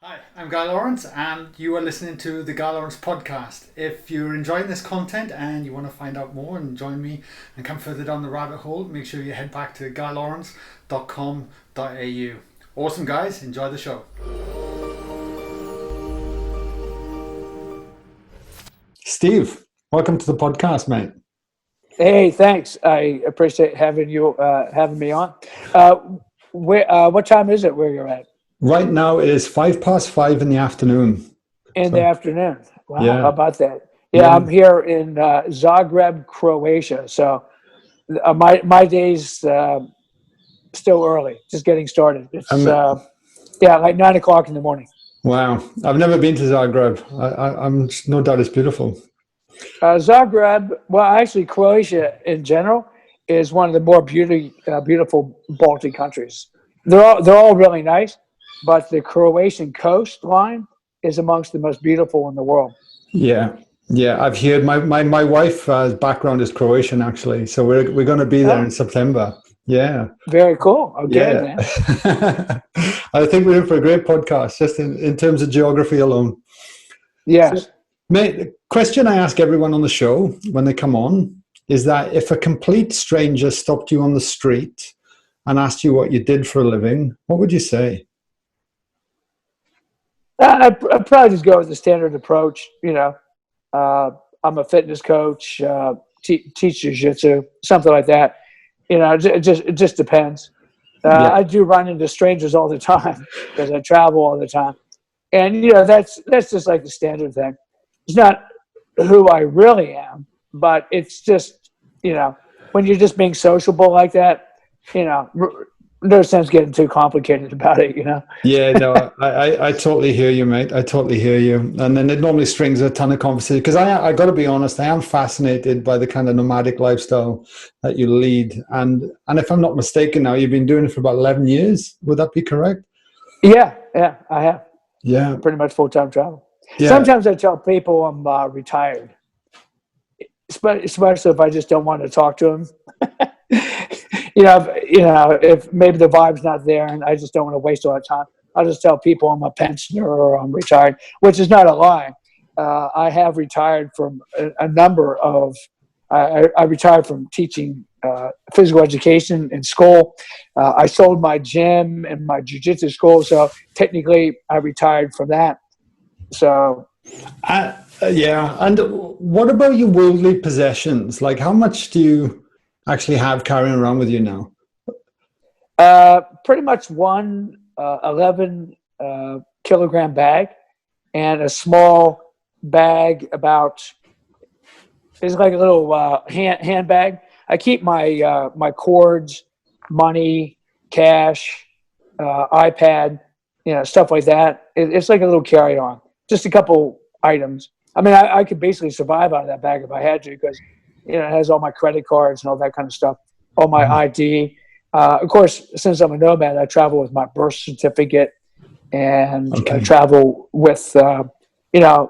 Hi, I'm Guy Lawrence, and you are listening to the Guy Lawrence podcast. If you're enjoying this content and you want to find out more and join me and come further down the rabbit hole, make sure you head back to guylawrence.com.au. Awesome, guys. Enjoy the show. Steve, welcome to the podcast, mate. Hey, thanks. I appreciate having me on. What time is it where you're at? Right now it is 5:05 in the afternoon. The afternoon. Wow, yeah. How about that? Yeah, I'm here in Zagreb, Croatia. So my day's still early, just getting started. It's like 9 o'clock in the morning. Wow, I've never been to Zagreb. I'm no doubt it's beautiful. Zagreb, well, actually, Croatia in general is one of the more beautiful Baltic countries. They're all really nice, but the Croatian coastline is amongst the most beautiful in the world. Yeah, I've heard. My wife's background is Croatian, actually, so we're going to be there in September. Yeah, very cool. Okay, man. I think we're in for a great podcast, just in terms of geography alone. Yes. So, mate, the question I ask everyone on the show when they come on is that if a complete stranger stopped you on the street and asked you what you did for a living, what would you say? I'd probably just go with the standard approach. I'm a fitness coach, teach jiu-jitsu, something like that. It just depends. I do run into strangers all the time because I travel all the time. And, that's just like the standard thing. It's not who I really am, but it's just, when you're just being sociable like that, no sense getting too complicated about it, Yeah, no, I totally hear you, mate. I totally hear you. And then it normally strings a ton of conversation because I got to be honest, I am fascinated by the kind of nomadic lifestyle that you lead. And if I'm not mistaken now, you've been doing it for about 11 years. Would that be correct? Yeah, I have. Yeah. Pretty much full-time travel. Yeah. Sometimes I tell people I'm retired, especially if I just don't want to talk to them. If maybe the vibe's not there and I just don't want to waste a lot of time, I'll just tell people I'm a pensioner or I'm retired, which is not a lie. I have retired from a number of, I retired from teaching physical education in school. I sold my gym and my jiu-jitsu school, so technically I retired from that. So, yeah. And what about your worldly possessions? Like, how much do you actually have carrying around with you now? Pretty much one 11 kilogram bag and a small bag it's like a little handbag. I keep my cords, money, cash, iPad, stuff like that. It's like a little carry-on. Just a couple items. I mean, I could basically survive out of that bag if I had to because, it has all my credit cards and all that kind of stuff, all my ID. Of course, since I'm a nomad, I travel with my birth certificate and I travel with,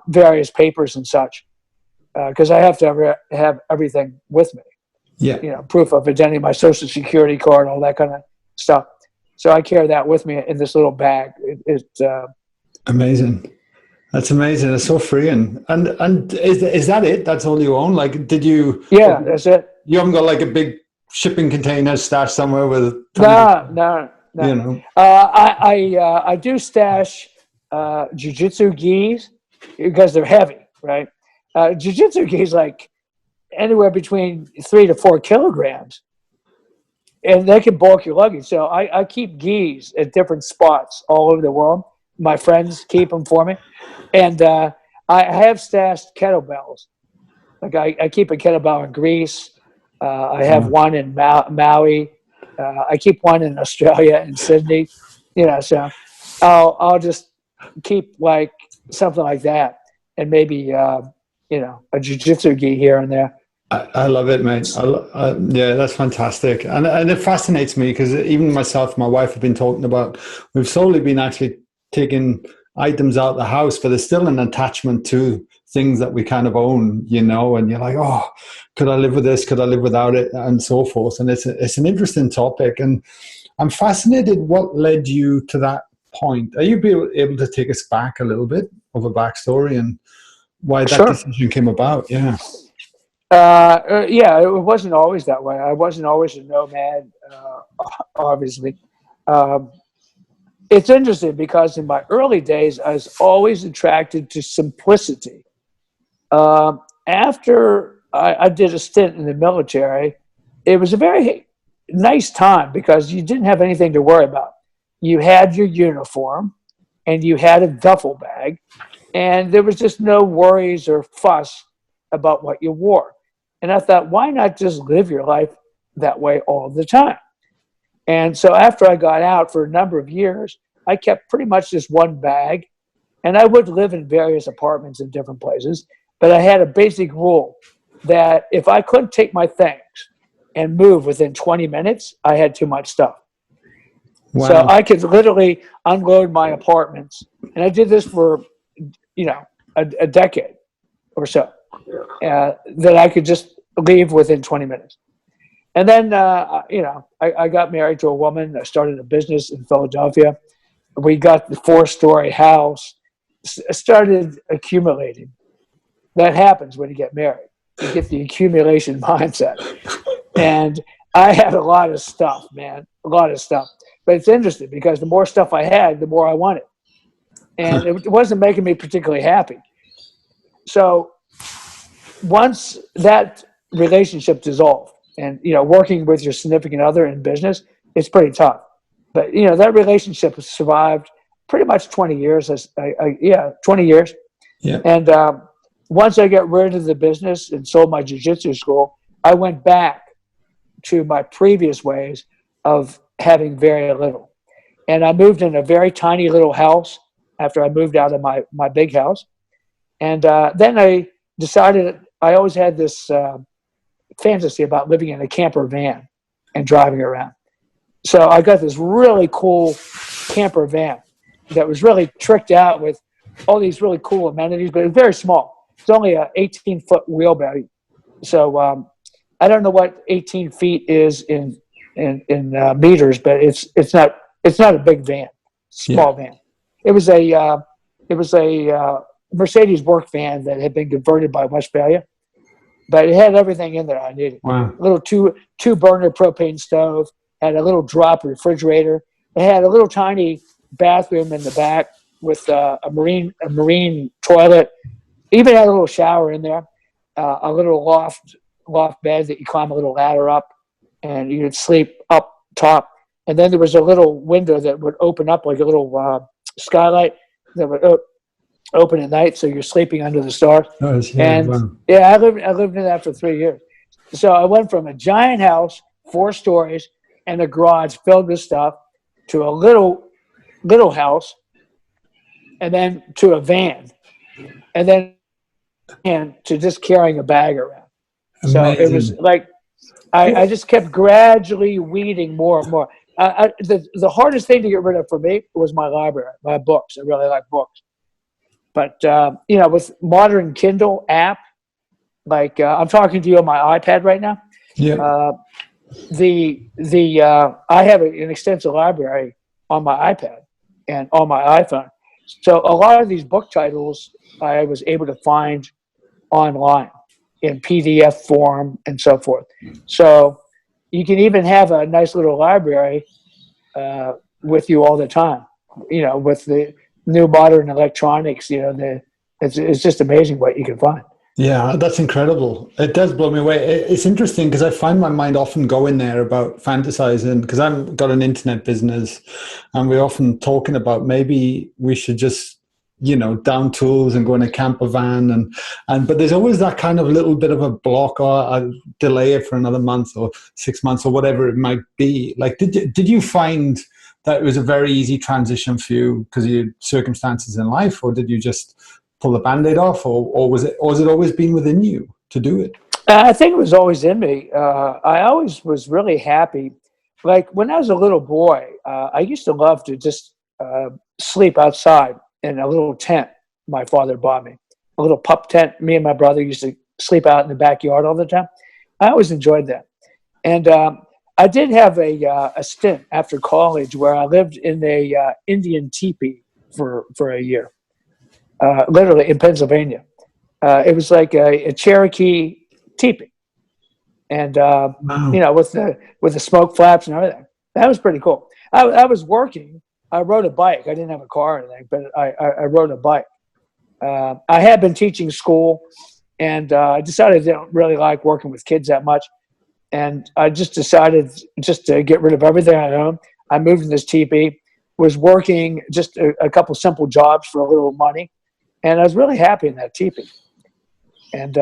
various papers and such because I have to have everything with me. Yeah. Proof of identity, my social security card, all that kind of stuff. So I carry that with me in this little bag. It's amazing. That's amazing. It's so freeing. And is that it? That's all you own? Like, did you? Yeah, that's it. You haven't got like a big shipping container stashed somewhere with? No. I do stash jiu-jitsu gis because they're heavy, right? Jiu-jitsu gis like anywhere between 3 to 4 kilograms, and they can bulk your luggage. So I keep gis at different spots all over the world. My friends keep them for me. And I have stashed kettlebells. Like I keep a kettlebell in Greece. I have one in Maui. I keep one in Australia, in Sydney. So I'll just keep like something like that, and maybe a jiu-jitsu gi here and there. I love it, mate. Yeah, that's fantastic, and it fascinates me because even myself, my wife have been talking about. We've slowly been actually taking items out of the house, but there's still an attachment to things that we kind of own, and you're like, oh, could I live with this? Could I live without it? And so forth. And it's an interesting topic. And I'm fascinated what led you to that point. Are you able to take us back a little bit of a backstory and why that Sure. decision came about? Yeah. Yeah, it wasn't always that way. I wasn't always a nomad, obviously. Um, it's interesting because in my early days, I was always attracted to simplicity. After I did a stint in the military, it was a very nice time because you didn't have anything to worry about. You had your uniform and you had a duffel bag, and there was just no worries or fuss about what you wore. And I thought, why not just live your life that way all the time? And so after I got out for a number of years, I kept pretty much just one bag, and I would live in various apartments in different places. But I had a basic rule that if I couldn't take my things and move within 20 minutes, I had too much stuff. Wow. So I could literally unload my apartments. And I did this for, a decade or so, that I could just leave within 20 minutes. And then, I got married to a woman. I started a business in Philadelphia. We got the 4-story house, started accumulating. That happens when you get married. You get the accumulation mindset. And I had a lot of stuff, man, a lot of stuff. But it's interesting because the more stuff I had, the more I wanted. And it wasn't making me particularly happy. So once that relationship dissolved, and working with your significant other in business, it's pretty tough. But that relationship has survived pretty much 20 years. 20 years. Yeah. And once I got rid of the business and sold my jiu-jitsu school, I went back to my previous ways of having very little. And I moved in a very tiny little house after I moved out of my big house. And then I decided I always had this fantasy about living in a camper van and driving around. So I got this really cool camper van that was really tricked out with all these really cool amenities, but it's very small. It's only an 18-foot wheelbase. So I don't know what 18 feet is in meters, but it's not a big van, small van. It was a Mercedes work van that had been converted by Westphalia, but it had everything in there I needed. Wow. A little two burner propane stove, had a little drop refrigerator. It had a little tiny bathroom in the back with a marine toilet. Even had a little shower in there, a little loft bed that you climb a little ladder up, and you could sleep up top. And then there was a little window that would open up like a little skylight that would open at night, so you're sleeping under the stars. Nice. Yeah, and wow. I lived in that for 3 years. So I went from a giant house, 4 stories, and a garage filled with stuff, to a little house, and then to a van, and then to just carrying a bag around. Amazing. So it was like I just kept gradually weeding more and more. The hardest thing to get rid of for me was my library, my books. I really like books. But, with modern Kindle app, like I'm talking to you on my iPad right now. Yeah. I have an extensive library on my iPad and on my iPhone. So a lot of these book titles I was able to find online in PDF form and so forth. So you can even have a nice little library with you all the time, with the new modern electronics, it's just amazing what you can find. Yeah, that's incredible. It does blow me away. It's interesting because I find my mind often going there about fantasizing, because I've got an internet business and we're often talking about maybe we should just, down tools and go in a camper van but there's always that kind of little bit of a block, or I'll delay it for another month or 6 months or whatever it might be. Like, did you find that it was a very easy transition for you because of your circumstances in life, or did you just pull the Band-Aid off, or was it always been within you to do it? I think it was always in me. I always was really happy. Like when I was a little boy, I used to love to just sleep outside in a little tent my father bought me, a little pup tent. Me and my brother used to sleep out in the backyard all the time. I always enjoyed that. And I did have a stint after college where I lived in a Indian teepee for a year, literally in Pennsylvania. It was like a Cherokee teepee, and Wow. with the smoke flaps and everything. That was pretty cool. I was working. I rode a bike. I didn't have a car or anything, but I rode a bike. I had been teaching school, and I decided I didn't really like working with kids that much. And I just decided just to get rid of everything I owned. I moved in this teepee, was working just a couple simple jobs for a little money. And I was really happy in that teepee. And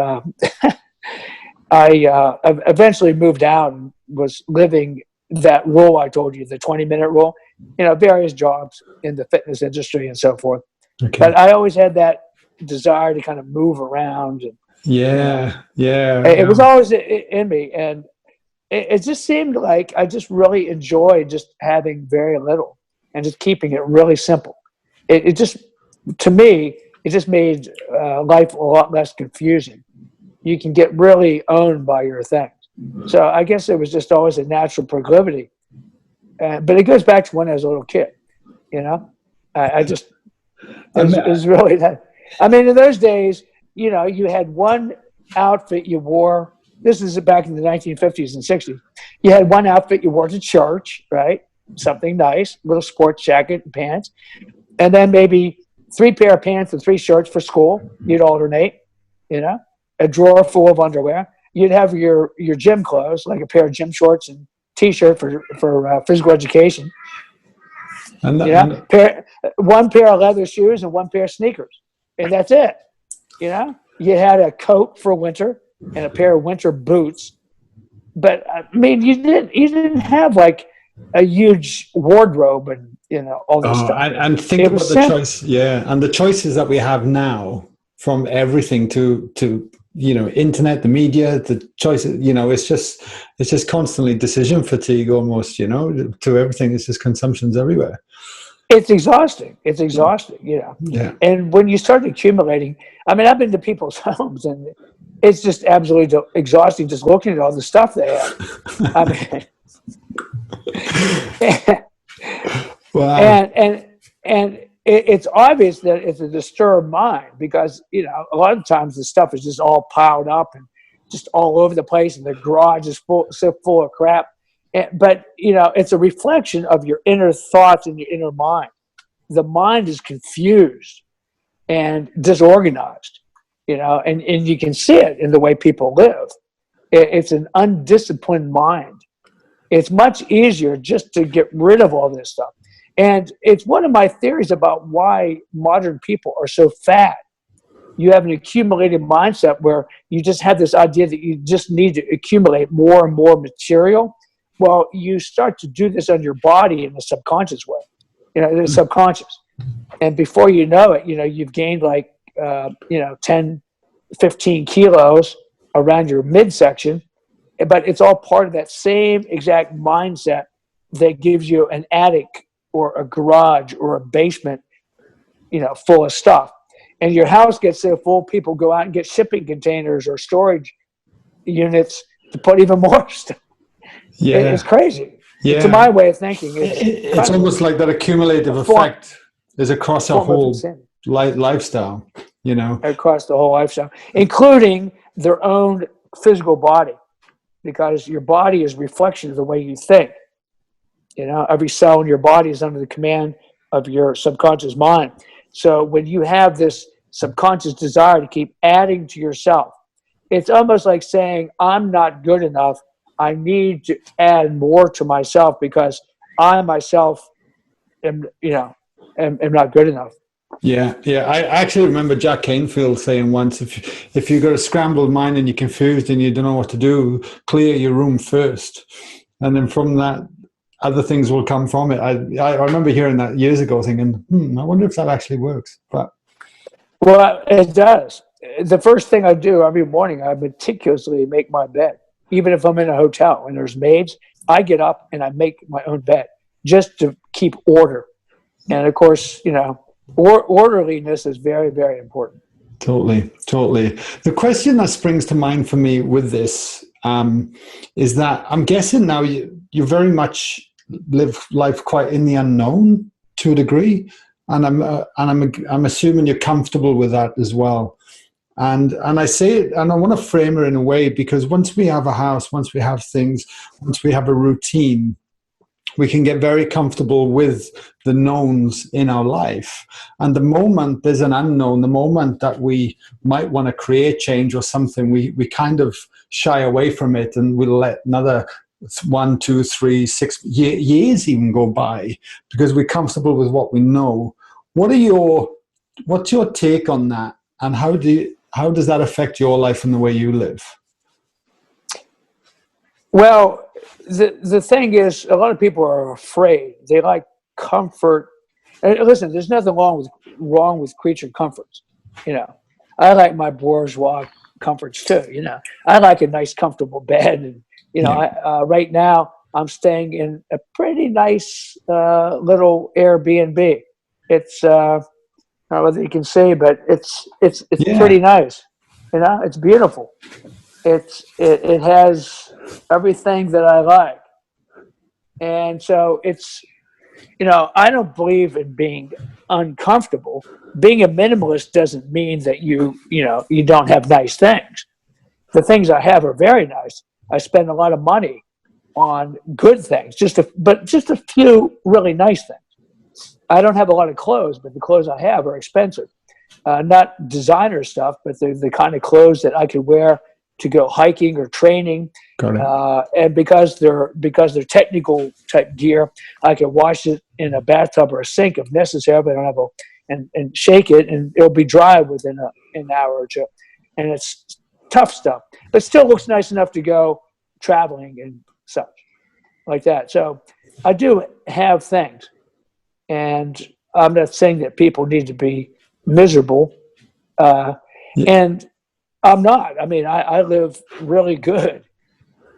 I eventually moved out and was living that rule I told you, the 20-minute rule, various jobs in the fitness industry and so forth. Okay. But I always had that desire to kind of move around. And, Yeah. it was always in me. And it just seemed like I just really enjoyed just having very little and just keeping it really simple. It just, to me, it just made life a lot less confusing. You can get really owned by your things. So I guess it was just always a natural proclivity. But it goes back to when I was a little kid, I just, it was really that. I mean, in those days, you had one outfit you wore. This is back in the 1950s and 60s. You had one outfit you wore to church, right? Something nice, little sports jacket and pants. And then maybe 3 pair of pants and 3 shirts for school. You'd alternate, a drawer full of underwear. You'd have your gym clothes, like a pair of gym shorts and T-shirt for physical education. And one pair of leather shoes and 1 pair of sneakers. And that's it. You had a coat for winter and a pair of winter boots. But I mean, you didn't have like a huge wardrobe and all this stuff. And think about the choice, and the choices that we have now, from everything to internet, the media, the choices. It's just constantly decision fatigue almost. To everything. It's just consumptions everywhere. It's exhausting. Yeah. And when you start accumulating, I mean, I've been to people's homes and it's just absolutely exhausting just looking at all the stuff they have. I mean, wow. And it's obvious that it's a disturbed mind because, a lot of times the stuff is just all piled up and just all over the place and the garage is so full of crap. But, it's a reflection of your inner thoughts and your inner mind. The mind is confused and disorganized, and you can see it in the way people live. It's an undisciplined mind. It's much easier just to get rid of all this stuff. And it's one of my theories about why modern people are so fat. You have an accumulated mindset where you just have this idea that you just need to accumulate more and more material. Well, you start to do this on your body in a subconscious way, the subconscious. And before you know it, you've gained like, 10, 15 kilos around your midsection, but it's all part of that same exact mindset that gives you an attic or a garage or a basement, full of stuff. And your house gets so full, people go out and get shipping containers or storage units to put even more stuff. Yeah. It's crazy. Yeah. To my way of thinking, it's almost like that accumulative effect is across our whole lifestyle, across the whole lifestyle, including their own physical body, because your body is a reflection of the way you think. Every cell in your body is under the command of your subconscious mind. So when you have this subconscious desire to keep adding to yourself, it's almost like saying, I'm not good enough. I need to add more to myself because I myself am not good enough. Yeah. I actually remember Jack Canfield saying once, if you've got a scrambled mind and you're confused and you don't know what to do, clear your room first. And then from that, other things will come from it. I remember hearing that years ago thinking, I wonder if that actually works. Well, it does. The first thing I do every morning, I meticulously make my bed. Even if I'm in a hotel and there's maids, I get up and I make my own bed just to keep order. And of course, orderliness is very, very important. Totally. The question that springs to mind for me with this, is that I'm guessing now you very much live life quite in the unknown to a degree, and I'm assuming you're comfortable with that as well. And I say it, and I want to frame it in a way, because once we have a house, once we have things, once we have a routine, we can get very comfortable with the knowns in our life. And the moment there's an unknown, the moment that we might want to create change or something, we kind of shy away from it, and we'll let another 1, 2, 3, 6 years even go by because we're comfortable with what we know. What's your take on that? And how does that affect your life and the way you live? Well, the thing is, a lot of people are afraid. They like comfort. And listen, there's nothing wrong with creature comforts. I like my bourgeois comforts too. I like a nice, comfortable bed, and right now I'm staying in a pretty nice little Airbnb. It's I don't know whether you can see, but it's pretty nice. It's beautiful. It has everything that I like. And so I don't believe in being uncomfortable. Being a minimalist doesn't mean that you don't have nice things. The things I have are very nice. I spend a lot of money on good things, but just a few really nice things. I don't have a lot of clothes, but the clothes I have are expensive. Not designer stuff, but they're the kind of clothes that I could wear to go hiking or training. Got it. And because they're technical type gear, I can wash it in a bathtub or a sink if necessary, but I don't have and shake it, and it'll be dry within an hour or two. And it's tough stuff, but still looks nice enough to go traveling and such like that. So I do have things, and I'm not saying that people need to be miserable. And I'm not. I mean, I live really good.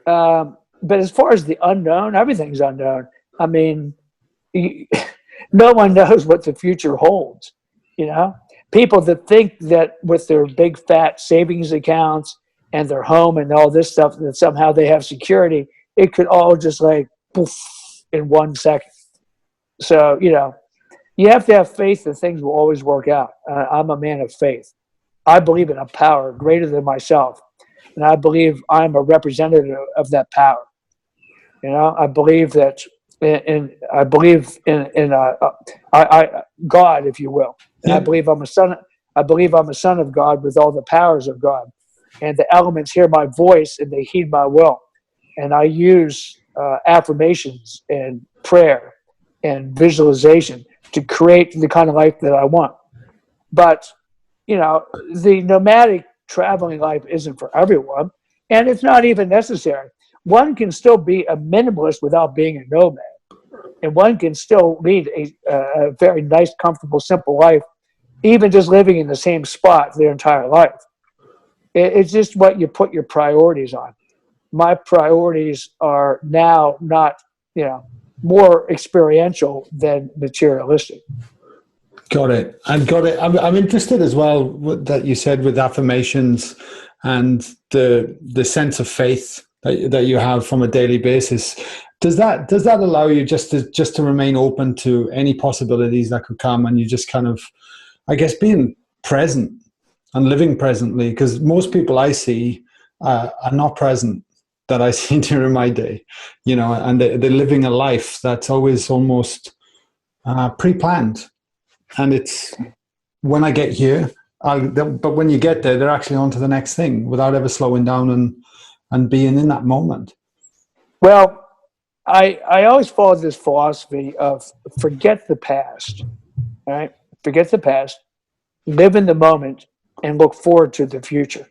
But as far as the unknown, everything's unknown. I mean, no one knows what the future holds. People that think that with their big fat savings accounts and their home and all this stuff, that somehow they have security, it could all just like poof in 1 second. So, you have to have faith that things will always work out. I'm a man of faith. I believe in a power greater than myself, and I believe I'm a representative of that power. I believe that, I believe in God, if you will. And I believe I'm a son. I believe I'm a son of God with all the powers of God, and the elements hear my voice and they heed my will. And I use affirmations and prayer and visualization to create the kind of life that I want. But the nomadic traveling life isn't for everyone, and it's not even necessary. One can still be a minimalist without being a nomad, and one can still lead a very nice, comfortable, simple life, even just living in the same spot their entire life. It's just what you put your priorities on. My priorities are now not, more experiential than materialistic. Got it. I'm interested as well that you said with affirmations and the sense of faith that you have from a daily basis. Does that allow you just to remain open to any possibilities that could come, and you just kind of, I guess, being present and living presently? Because most people I see are not present, that I see during my day, and they're living a life that's always almost pre-planned. And it's when I get here, but when you get there, they're actually on to the next thing without ever slowing down and being in that moment. Well, I always followed this philosophy of forget the past, all right? Forget the past, live in the moment, and look forward to the future.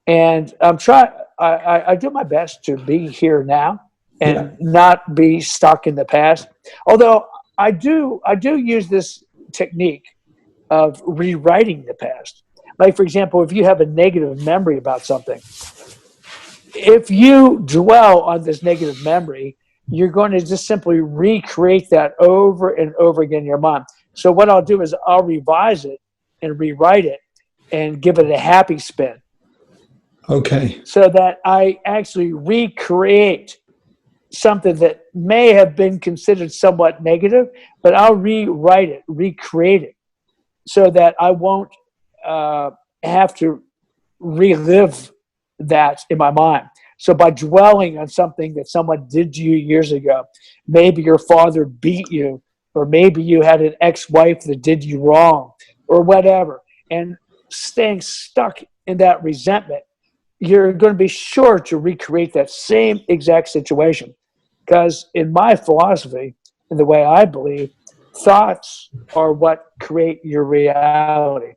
And I do my best to be here now and not be stuck in the past. Although I do use this technique of rewriting the past. Like, for example, if you have a negative memory about something, if you dwell on this negative memory, you're going to just simply recreate that over and over again in your mind. So what I'll do is I'll revise it and rewrite it and give it a happy spin. Okay. so that I actually recreate something that may have been considered somewhat negative, but I'll rewrite it, recreate it, so that I won't have to relive that in my mind. So by dwelling on something that someone did to you years ago, maybe your father beat you, or maybe you had an ex-wife that did you wrong, or whatever, and staying stuck in that resentment, you're going to be sure to recreate that same exact situation. Because in my philosophy, in the way I believe, thoughts are what create your reality.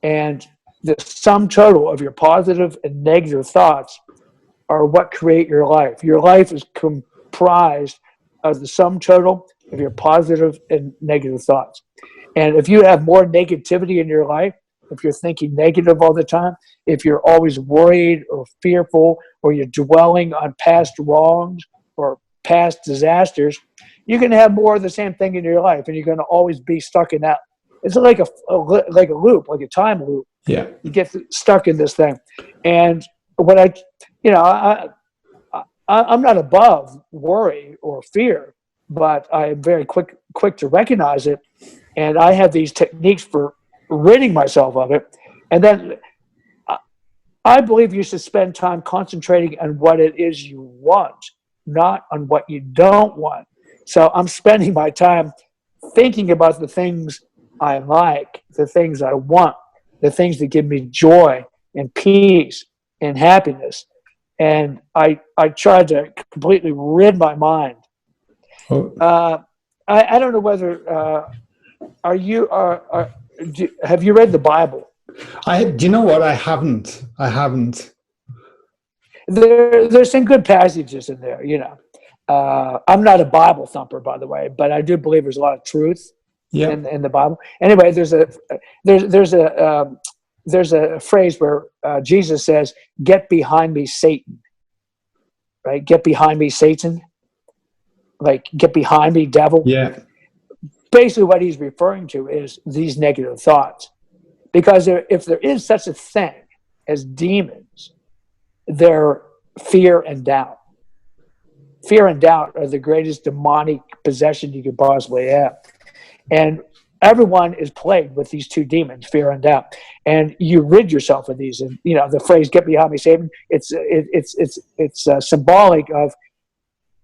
And the sum total of your positive and negative thoughts are what create your life. Your life is comprised of the sum total of your positive and negative thoughts. And if you have more negativity in your life, if you're thinking negative all the time, if you're always worried or fearful, or you're dwelling on past wrongs or past disasters, you're going to have more of the same thing in your life, and you're going to always be stuck in that. It's like a loop, like a time loop. Yeah. You get stuck in this thing. And when I'm not above worry or fear, but I am very quick to recognize it. And I have these techniques for ridding myself of it. And then I believe you should spend time concentrating on what it is you want, not on what you don't want. So I'm spending my time thinking about the things I like, the things I want, the things that give me joy and peace and happiness. And I try to completely rid my mind. Oh, I don't know whether have you read the Bible? do you know what? I haven't. I haven't. There's some good passages in there, you know. I'm not a Bible thumper, by the way, but I do believe there's a lot of truth Yeah. in the Bible. Anyway, there's a phrase where Jesus says, "Get behind me, Satan." Right? Get behind me, Satan. Like, get behind me, devil. Yeah. Basically, what he's referring to is these negative thoughts. Because if there is such a thing as demons, they're fear and doubt. Fear and doubt are the greatest demonic possession you could possibly have. And everyone is plagued with these two demons, fear and doubt. And you rid yourself of these. And, you know, the phrase, get behind me, Satan, it's symbolic of,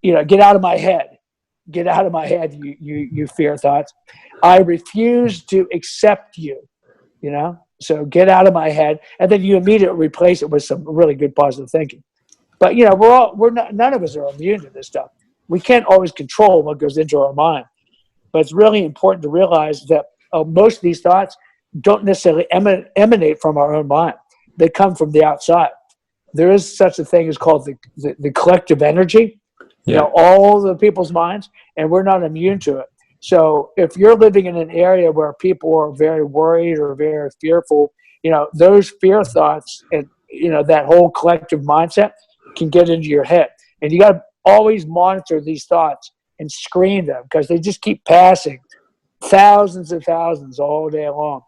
you know, get out of my head. Get out of my head, you fear thoughts. I refuse to accept you, you know? So get out of my head. And then you immediately replace it with some really good positive thinking. But, you know, none of us are immune to this stuff. We can't always control what goes into our mind. But it's really important to realize that most of these thoughts don't necessarily emanate from our own mind. They come from the outside. There is such a thing as called the collective energy, you know, all the people's minds, and we're not immune to it. So if you're living in an area where people are very worried or very fearful, you know, those fear thoughts and, you know, that whole collective mindset can get into your head. And you got to always monitor these thoughts and screen them, because they just keep passing, thousands and thousands all day long.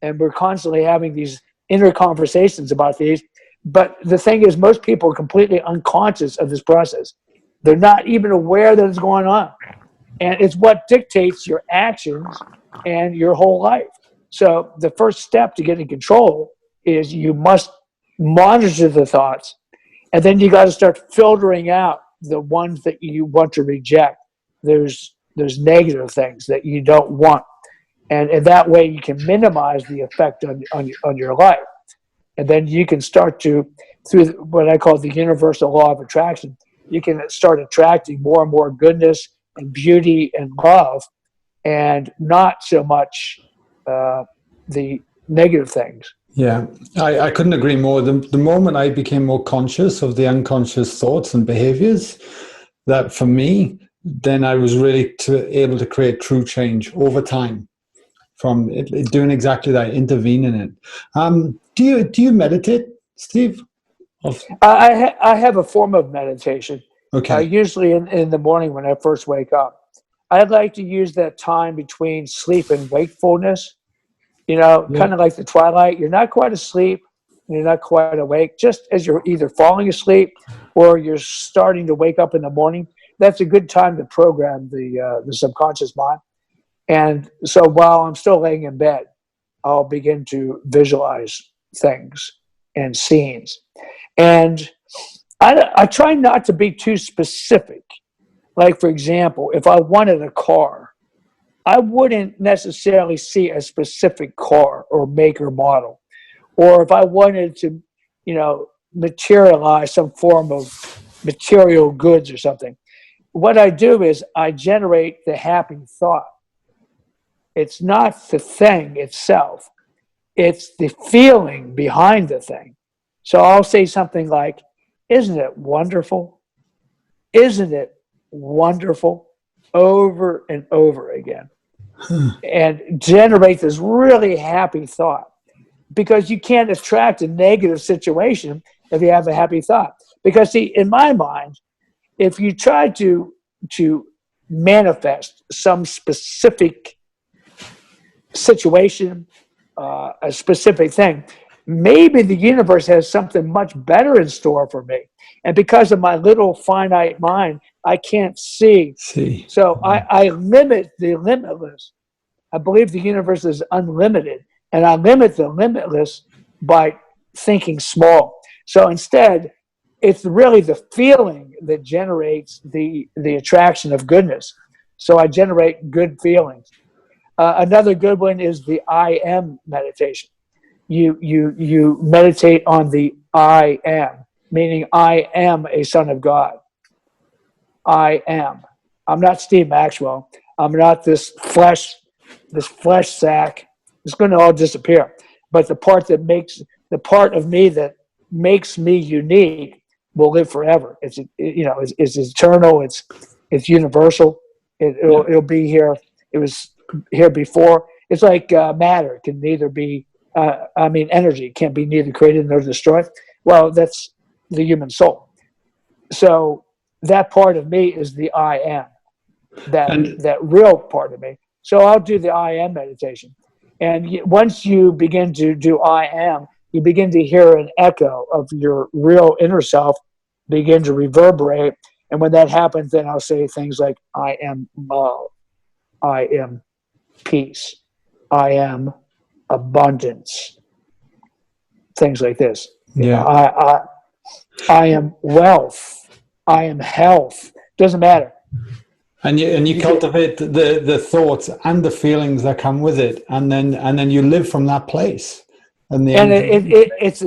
And we're constantly having these inner conversations about these. But the thing is, most people are completely unconscious of this process. They're not even aware that it's going on. And it's what dictates your actions and your whole life. So the first step to getting control is you must monitor the thoughts. And then you got to start filtering out the ones that you want to reject. There's negative things that you don't want. And in that way, you can minimize the effect on your life. And then you can start to, through what I call the universal law of attraction, you can start attracting more and more goodness and beauty and love, and not so much the negative things. Yeah, I couldn't agree more. The moment I became more conscious of the unconscious thoughts and behaviors, that for me, then I was really able to create true change over time from doing exactly that, intervene in it. Do you meditate, Steve? I have a form of meditation. Okay. Usually in the morning when I first wake up. I'd like to use that time between sleep and wakefulness, you know, kind of like the twilight. You're not quite asleep, you're not quite awake, just as you're either falling asleep or you're starting to wake up in the morning, that's a good time to program the subconscious mind. And so while I'm still laying in bed, I'll begin to visualize things and scenes. And I try not to be too specific. Like, for example, if I wanted a car, I wouldn't necessarily see a specific car or make or model. Or if I wanted to, materialize some form of material goods or something, what I do is I generate the happy thought. It's not the thing itself. It's the feeling behind the thing. So I'll say something like, isn't it wonderful? Isn't it wonderful? Over and over again. And generate this really happy thought. Because you can't attract a negative situation if you have a happy thought. Because see, in my mind, if you try to manifest some specific situation, a specific thing, maybe the universe has something much better in store for me. And because of my little finite mind, I can't see. So I limit the limitless. I believe the universe is unlimited. And I limit the limitless by thinking small. So instead, it's really the feeling that generates the attraction of goodness. So I generate good feelings. Another good one is the I am meditation. You meditate on the I am, meaning I am a son of God. I am. I'm not Steve Maxwell. I'm not this flesh sack. It's going to all disappear. But the part of me that makes me unique will live forever. It's eternal. It's universal. It'll be here. It was here before. It's like matter. It can neither be. Energy can't be neither created nor destroyed. Well, that's the human soul. So that part of me is the I am. That real part of me. So I'll do the I am meditation. And once you begin to do I am, you begin to hear an echo of your real inner self begin to reverberate. And when that happens, then I'll say things like, I am love. I am peace. I am abundance. Things like this. I am wealth. I am health. Doesn't matter. And you cultivate the thoughts and the feelings that come with it, and then you live from that place. It's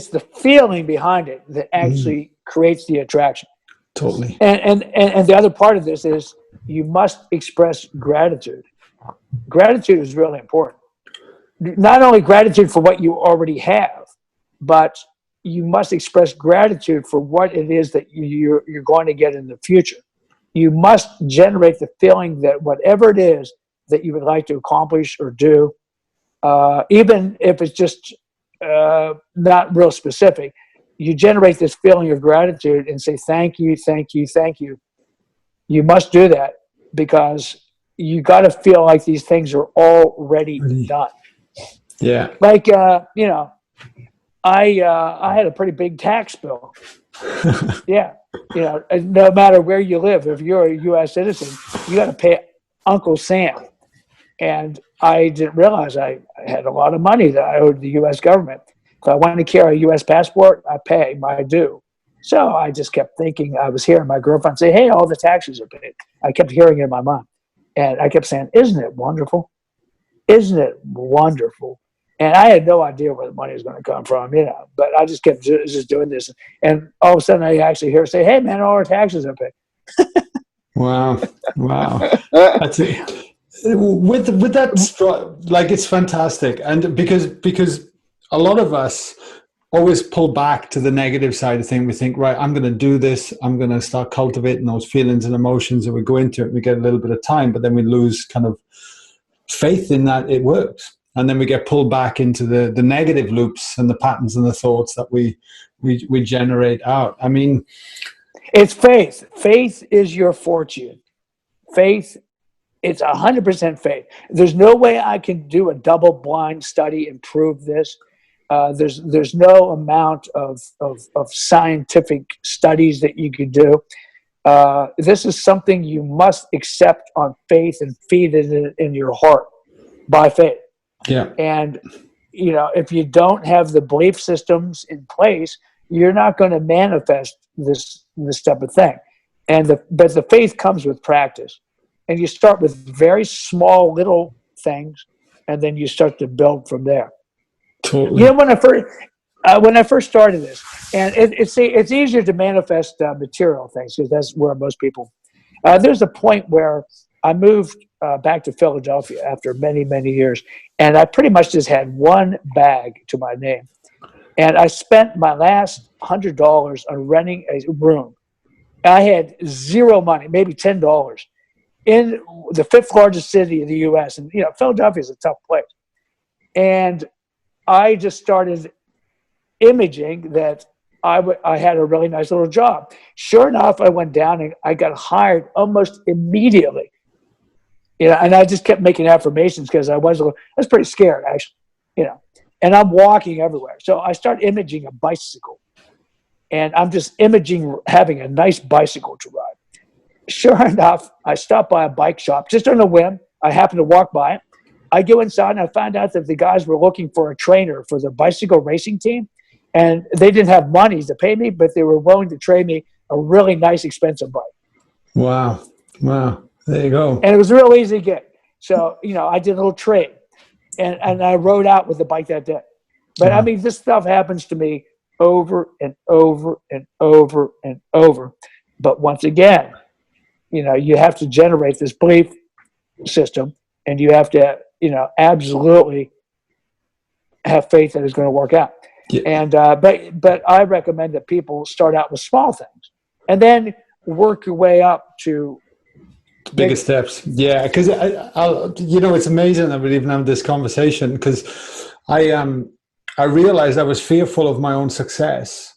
the feeling behind it that actually creates the attraction. Totally. And the other part of this is you must express gratitude. Gratitude is really important. Not only gratitude for what you already have, but you must express gratitude for what it is that you're going to get in the future. You must generate the feeling that whatever it is that you would like to accomplish or do, even if it's just not real specific, you generate this feeling of gratitude and say, thank you, thank you, thank you. You must do that because you got to feel like these things are already done. Yeah. Like, I had a pretty big tax bill. Yeah. No matter where you live, if you're a U.S. citizen, you got to pay Uncle Sam. And I didn't realize I had a lot of money that I owed the U.S. government. If I wanted to carry a U.S. passport, I pay my due. So I just kept thinking, I was hearing my girlfriend say, hey, all the taxes are paid. I kept hearing it in my mind. And I kept saying, isn't it wonderful? Isn't it wonderful? And I had no idea where the money was going to come from, but I just kept just doing this. And all of a sudden I actually hear her say, hey, man, all our taxes are paid. Wow. That's it. With that, like, it's fantastic. And because a lot of us always pull back to the negative side of things. We think, right, I'm going to do this. I'm going to start cultivating those feelings and emotions, and we go into it. We get a little bit of time, but then we lose kind of faith in that it works. And then we get pulled back into the negative loops and the patterns and the thoughts that we generate out. I mean, it's faith. Faith is your fortune. Faith, it's 100% faith. There's no way I can do a double-blind study and prove this. There's no amount of scientific studies that you could do. This is something you must accept on faith and feed it in your heart by faith. Yeah. And, if you don't have the belief systems in place, you're not going to manifest this type of thing. But the faith comes with practice. And you start with very small little things, and then you start to build from there. Totally. When I first started this, and it's easier to manifest material things because that's where most people. There's a point where I moved back to Philadelphia after many, many years, and I pretty much just had one bag to my name, and I spent my last $100 on renting a room. I had zero money, maybe $10, in the fifth largest city in the U.S. And Philadelphia is a tough place, and I just started imaging that I had a really nice little job. Sure enough, I went down and I got hired almost immediately. And I just kept making affirmations because I was pretty scared, actually. And I'm walking everywhere. So I start imaging a bicycle, and I'm just imaging having a nice bicycle to ride. Sure enough, I stopped by a bike shop just on a whim. I happened to walk by it. I go inside and I found out that the guys were looking for a trainer for their bicycle racing team, and they didn't have money to pay me, but they were willing to trade me a really nice, expensive bike. Wow. There you go. And it was a real easy get. So, I did a little trade, and I rode out with the bike that day. But I mean, this stuff happens to me over and over and over and over. But once again, you have to generate this belief system, and you have to, absolutely have faith that it's going to work out. Yeah. And but I recommend that people start out with small things and then work your way up to bigger steps. Yeah, because it's amazing that we're even having this conversation, because I realized I was fearful of my own success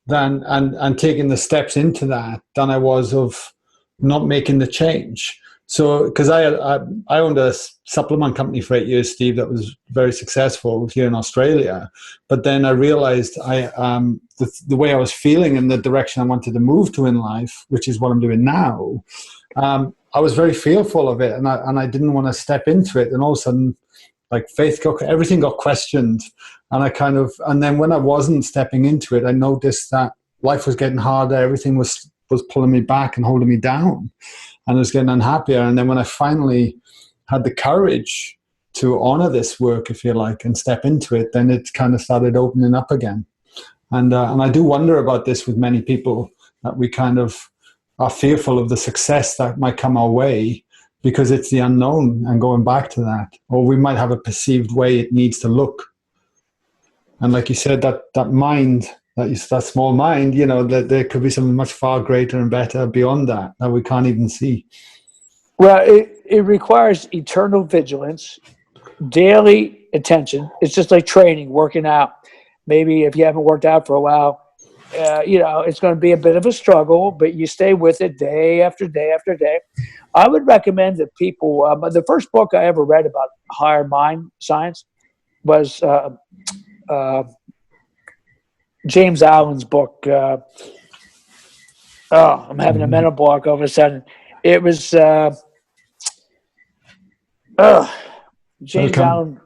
and taking the steps into that than I was of not making the change. So, because I owned a supplement company for 8 years, Steve, that was very successful here in Australia. But then I realized the way I was feeling and the direction I wanted to move to in life, which is what I'm doing now, I was very fearful of it, and I didn't want to step into it. And all of a sudden, like everything got questioned, and then when I wasn't stepping into it, I noticed that life was getting harder. Everything was pulling me back and holding me down, and I was getting unhappier. And then when I finally had the courage to honor this work, if you like, and step into it, then it kind of started opening up again. And I do wonder about this with many people, that we kind of are fearful of the success that might come our way because it's the unknown and going back to that. Or we might have a perceived way it needs to look. And like you said, that mind, that small mind, that there could be something much far greater and better beyond that we can't even see. Well, it requires eternal vigilance, daily attention. It's just like training, working out. Maybe if you haven't worked out for a while, it's going to be a bit of a struggle, but you stay with it day after day after day. I would recommend that people, the first book I ever read about higher mind science was James Allen's book. I'm having a mental block all of a sudden. It was James Allen.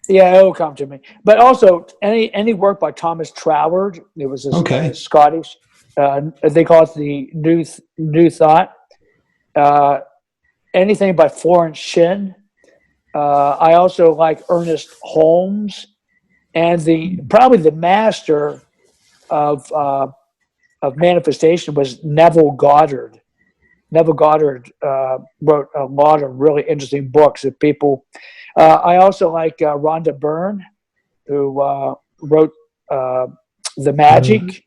Yeah, it'll come to me. But also any work by Thomas Troward. It was a Scottish. They call it the New Thought. Anything by Florence Shin. I also like Ernest Holmes, and probably the master of manifestation was Neville Goddard. Neville Goddard wrote a lot of really interesting books that people. I also like Rhonda Byrne, who wrote The Magic.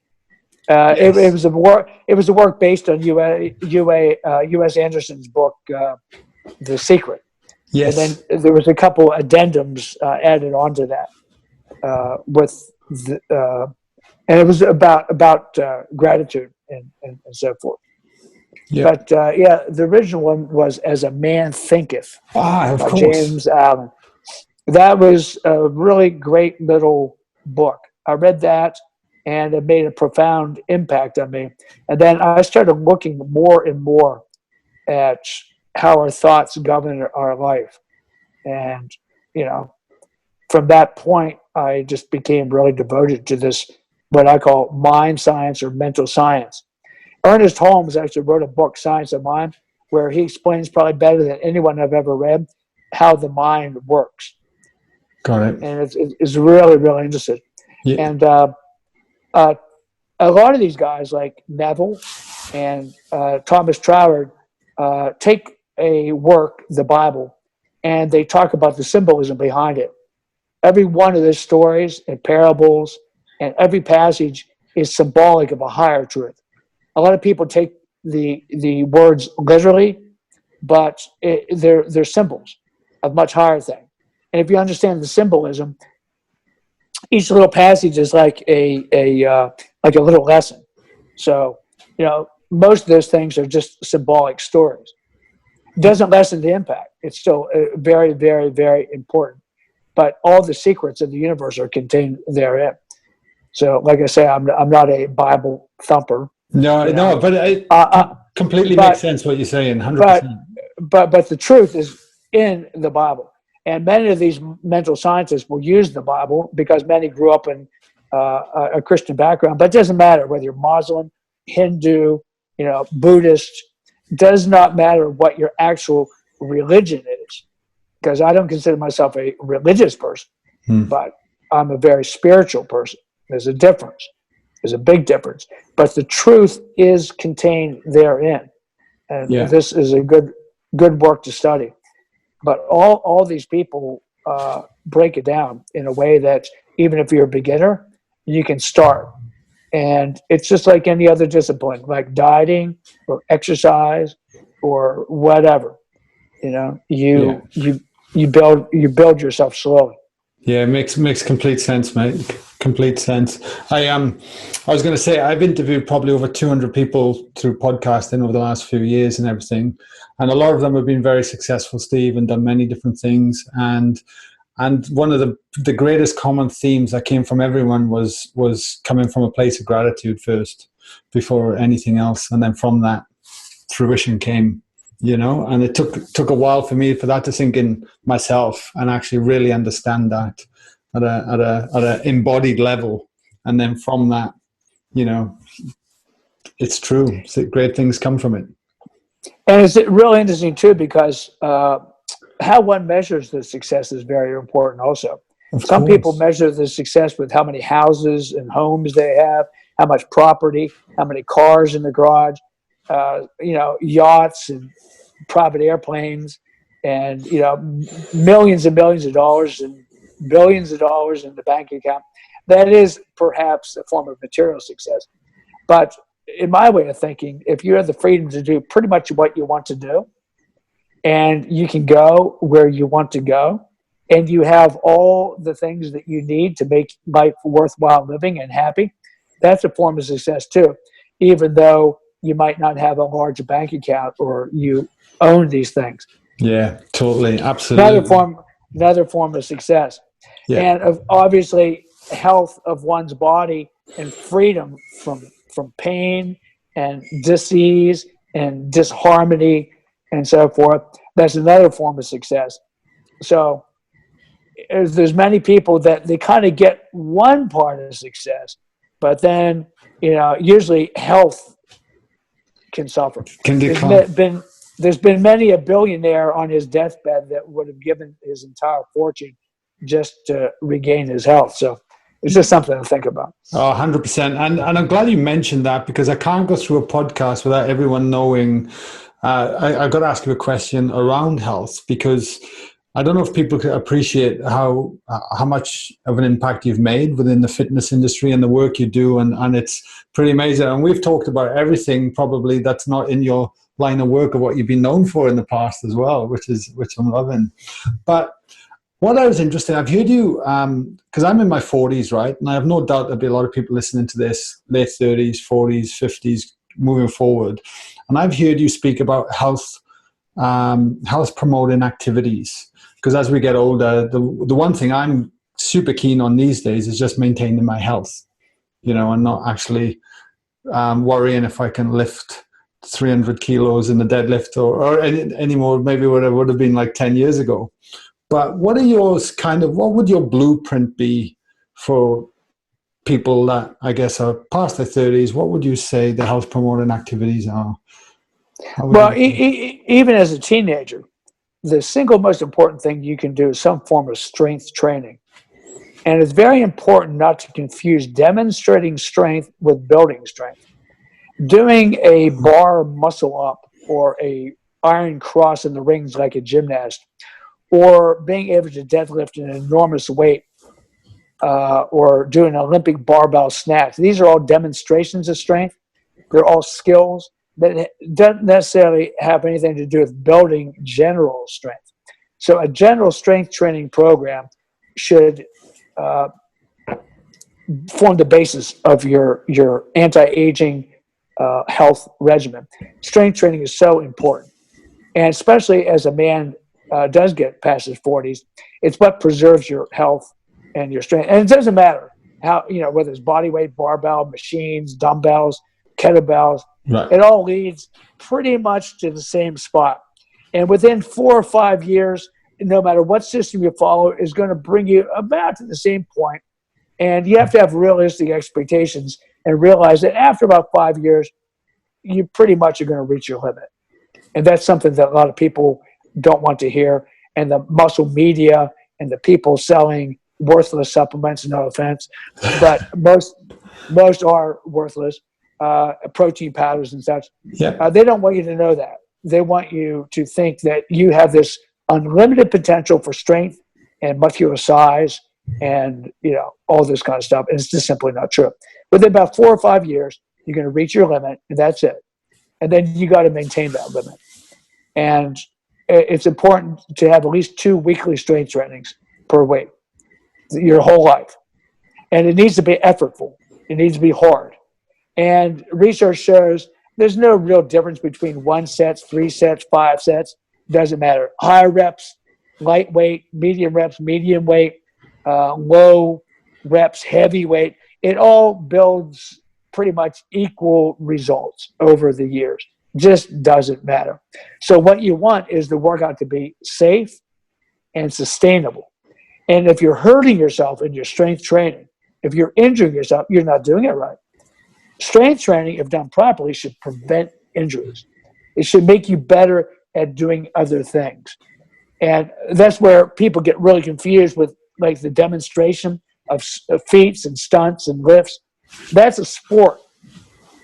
Yes. It was a work based on U.S. Anderson's book, The Secret. Yes. And then there was a couple addendums added onto that and it was about gratitude and so forth. Yeah. But the original one was As a Man Thinketh by James Allen. That was a really great little book. I read that, and it made a profound impact on me. And then I started looking more and more at how our thoughts govern our life. And, you know, from that point, I just became really devoted to this, what I call mind science or mental science. Ernest Holmes actually wrote a book, Science of Mind, where he explains probably better than anyone I've ever read how the mind works. Got it. And it's really, really interesting. Yeah. And a lot of these guys like Neville and Thomas Troward take a work, the Bible, and they talk about the symbolism behind it. Every one of the stories and parables and every passage is symbolic of a higher truth. A lot of people take the words literally, but they're symbols of much higher thing. And if you understand the symbolism, each little passage is like a little lesson. So, you know, most of those things are just symbolic stories. It doesn't lessen the impact. It's still very, very, very important. But all the secrets of the universe are contained therein. So, like I say, I'm not a Bible thumper. No, but it completely makes sense what you're saying, 100%. But the truth is in the Bible. And many of these mental scientists will use the Bible because many grew up in a Christian background. But it doesn't matter whether you're Muslim, Hindu, you know, Buddhist. Does not matter what your actual religion is, because I don't consider myself a religious person, but I'm a very spiritual person. There's a difference. There's a big difference. But the truth is contained therein. And this is a good work to study. But all these people break it down in a way that even if you're a beginner, you can start. And it's just like any other discipline, like dieting or exercise or whatever. You know, you build yourself slowly. Yeah, it makes complete sense, mate. Complete sense. I was going to say, I've interviewed probably over 200 people through podcasting over the last few years and everything, and a lot of them have been very successful, Steve, and done many different things. And one of the greatest common themes that came from everyone was coming from a place of gratitude first, before anything else, and then from that, fruition came. You know, and it took a while for me for that to sink in myself and actually really understand that at a embodied level. And then from that, you know, it's true. Great things come from it. And it's really interesting too, because how one measures the success is very important also. Some people measure the success with how many houses and homes they have, how much property, how many cars in the garage, you know, yachts and private airplanes, and, you know, millions and millions of dollars and billions of dollars in the bank account. That is perhaps a form of material success. But in my way of thinking, if you have the freedom to do pretty much what you want to do, and you can go where you want to go, and you have all the things that you need to make life worthwhile living and happy, that's a form of success too, even though you might not have a large bank account or you own these things. Yeah, totally. Absolutely. Another form of success. Yeah. And obviously health of one's body and freedom from pain and disease and disharmony and so forth. That's another form of success. So there's many people that they kind of get one part of success, but then, you know, usually health can suffer. There's been many a billionaire on his deathbed that would have given his entire fortune just to regain his health. So it's just something to think about. Oh, 100%. And I'm glad you mentioned that, because I can't go through a podcast without everyone knowing. I've got to ask you a question around health, because I don't know if people can appreciate how much of an impact you've made within the fitness industry and the work you do. And it's pretty amazing. And we've talked about everything probably that's not in your line of work of what you've been known for in the past as well, which I'm loving. But what I was interested in, I've heard you, because I'm in my 40s, right? And I have no doubt there'll be a lot of people listening to this, late 30s, 40s, 50s, moving forward. And I've heard you speak about health promoting activities. Because as we get older, the one thing I'm super keen on these days is just maintaining my health, and not actually worrying if I can lift 300 kilos in the deadlift or any more, maybe what it would have been like 10 years ago. But what would your blueprint be for people that I guess are past their 30s? What would you say the health promoting activities are? Well, even as a teenager, the single most important thing you can do is some form of strength training. And it's very important not to confuse demonstrating strength with building strength. Doing a bar muscle up or a iron cross in the rings like a gymnast, or being able to deadlift an enormous weight, or do an Olympic barbell snatch. These are all demonstrations of strength. They're all skills that don't necessarily have anything to do with building general strength. So a general strength training program should form the basis of your anti-aging health regimen. Strength training is so important. And especially as a man does get past his 40s, it's what preserves your health and your strength. And it doesn't matter how, whether it's body weight, barbell, machines, dumbbells, kettlebells, right. It all leads pretty much to the same spot. And within 4 or 5 years, no matter what system you follow, is going to bring you about to the same point. And you have to have realistic expectations and realize that after about 5 years, you pretty much are going to reach your limit. And that's something that a lot of people don't want to hear. And the muscle media and the people selling worthless supplements, no offense, but most are worthless, protein powders and such. Yeah. They don't want you to know that. They want you to think that you have this unlimited potential for strength and muscular size and, all this kind of stuff. And it's just simply not true. Within about 4 or 5 years, you're going to reach your limit, and that's it. And then you got to maintain that limit. And it's important to have at least 2 weekly strength trainings per week, your whole life. And it needs to be effortful. It needs to be hard. And research shows there's no real difference between 1 set, 3 sets, 5 sets. Doesn't matter. High reps, light weight, medium reps, medium weight, low reps, heavy weight. It all builds pretty much equal results over the years. Just doesn't matter. So what you want is the workout to be safe and sustainable. And if you're hurting yourself in your strength training, if you're injuring yourself, you're not doing it right. Strength training, if done properly, should prevent injuries. It should make you better at doing other things. And that's where people get really confused with like the demonstration of feats and stunts and lifts. That's a sport.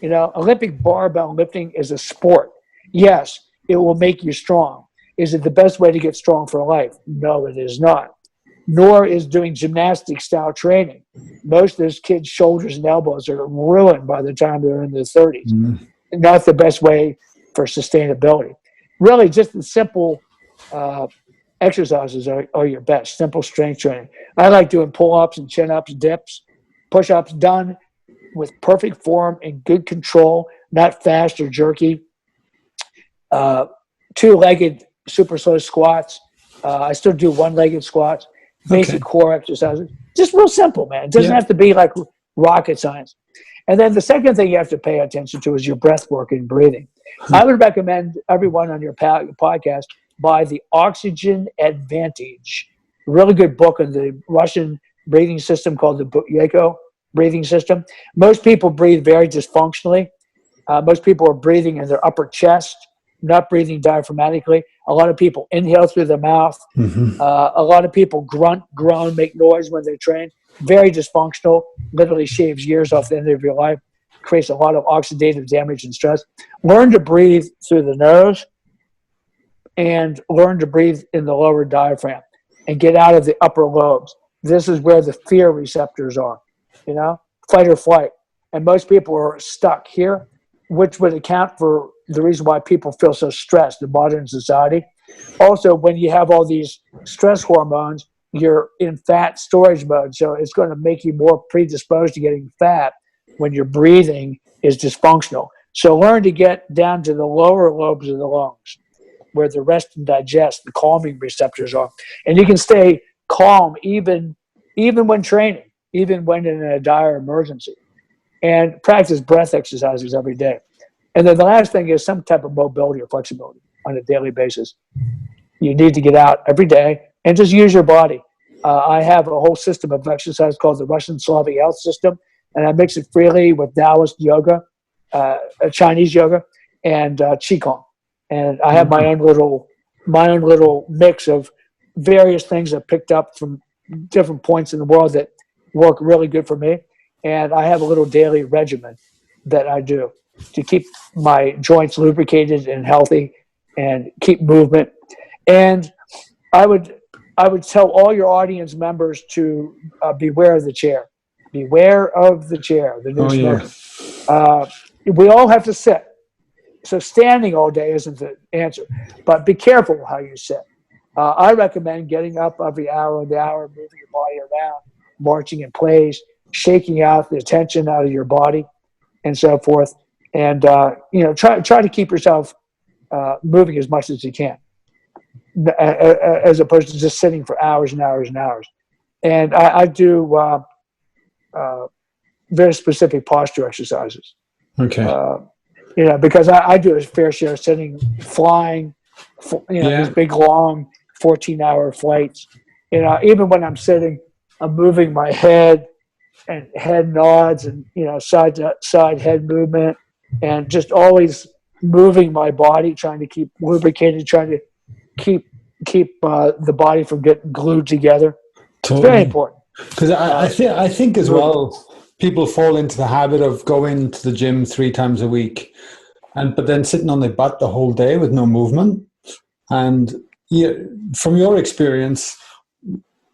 Olympic barbell lifting is a sport. Yes, it will make you strong. Is it the best way to get strong for life? No, it is not. Nor is doing gymnastic style training. Most of those kids' shoulders and elbows are ruined by the time they're in their 30s. Mm-hmm. Not the best way for sustainability. Really, just the simple exercises are your best. Simple strength training. I like doing pull-ups and chin-ups, dips, push-ups done with perfect form and good control, not fast or jerky. 2-legged super slow squats. I still do 1-legged squats. Basic core exercises. Just real simple, man. It doesn't have to be like rocket science. And then the second thing you have to pay attention to is your breath work and breathing. I would recommend everyone on your podcast buy The Oxygen Advantage. A really good book on the Russian breathing system called the BioGeometry breathing system. Most people breathe very dysfunctionally. Most people are breathing in their upper chest, not breathing diaphragmatically. A lot of people inhale through their mouth. Mm-hmm. A lot of people grunt, groan, make noise when they train. Very dysfunctional, literally shaves years off the end of your life, creates a lot of oxidative damage and stress. Learn to breathe through the nose and learn to breathe in the lower diaphragm and get out of the upper lobes. This is where the fear receptors are, fight or flight. And most people are stuck here, which would account for the reason why people feel so stressed in modern society. Also, when you have all these stress hormones, you're in fat storage mode. So it's going to make you more predisposed to getting fat when your breathing is dysfunctional. So learn to get down to the lower lobes of the lungs, where the rest and digest, the calming receptors are. And you can stay calm even even when training, even when in a dire emergency, and practice breath exercises every day. And then the last thing is some type of mobility or flexibility on a daily basis. You need to get out every day and just use your body. I have a whole system of exercise called the Russian Slavic Health System, and I mix it freely with Taoist yoga, Chinese yoga, and Qigong. And I have my own little mix of various things I picked up from different points in the world that work really good for me. And I have a little daily regimen that I do to keep my joints lubricated and healthy and keep movement. And I would tell all your audience members to beware of the chair. Beware of the chair, the new smoking. Yeah. We all have to sit. So standing all day isn't the answer. But be careful how you sit. I recommend getting up every hour, moving your body around, marching in place, shaking out the tension out of your body, and so forth. And try to keep yourself moving as much as you can, as opposed to just sitting for hours and hours and hours. And I do very specific posture exercises. Okay. Because I do a fair share of sitting, flying, these big long 14-hour flights. Even when I'm sitting, I'm moving my head and head nods and side to side head movement, and just always moving my body, trying to keep lubricated, trying to keep the body from getting glued together. Totally. It's very important. Because I think as well, people fall into the habit of going to the gym 3 times a week, but then sitting on their butt the whole day with no movement. And from your experience,